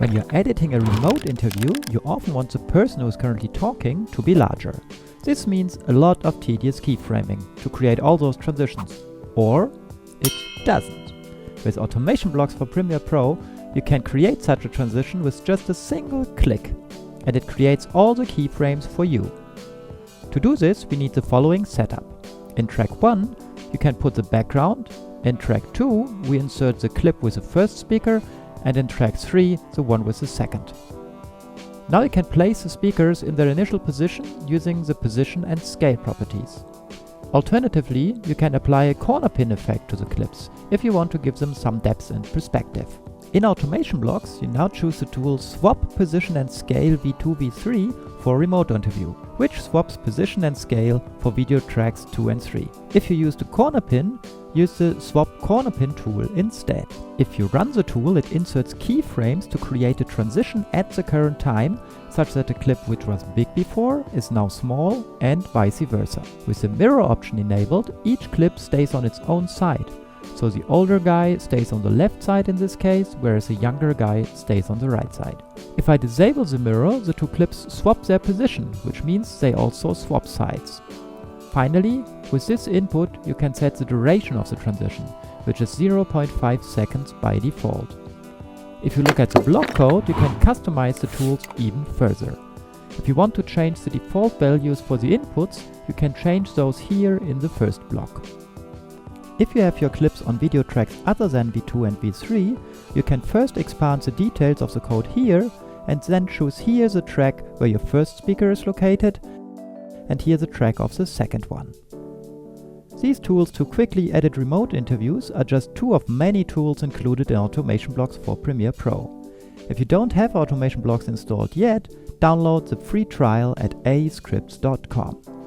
When you're editing a remote interview, you often want the person who is currently talking to be larger. This means a lot of tedious keyframing to create all those transitions. Or it doesn't. With automation blocks for Premiere Pro, you can create such a transition with just a single click, and it creates all the keyframes for you. To do this, we need the following setup. In track 1, you can put the background. In track 2, we insert the clip with the first speaker, and in track 3, the one with the second. Now you can place the speakers in their initial position using the position and scale properties. Alternatively, you can apply a corner pin effect to the clips if you want to give them some depth and perspective. In automation blocks, you now choose the tool Swap Position and Scale V2 V3 for remote interview, which swaps position and scale for video tracks 2 and 3. If you use the corner pin, use the Swap Corner Pin tool instead. If you run the tool, it inserts keyframes to create a transition at the current time, such that a clip which was big before is now small, and vice versa. With the mirror option enabled, each clip stays on its own side. So the older guy stays on the left side in this case, whereas the younger guy stays on the right side. If I disable the mirror, the two clips swap their position, which means they also swap sides. Finally, with this input, you can set the duration of the transition, which is 0.5 seconds by default. If you look at the block code, you can customize the tools even further. If you want to change the default values for the inputs, you can change those here in the first block. If you have your clips on video tracks other than V2 and V3, you can first expand the details of the code here, and then choose here the track where your first speaker is located, and here the track of the second one. These tools to quickly edit remote interviews are just two of many tools included in automation blocks for Premiere Pro. If you don't have automation blocks installed yet, download the free trial at ascripts.com.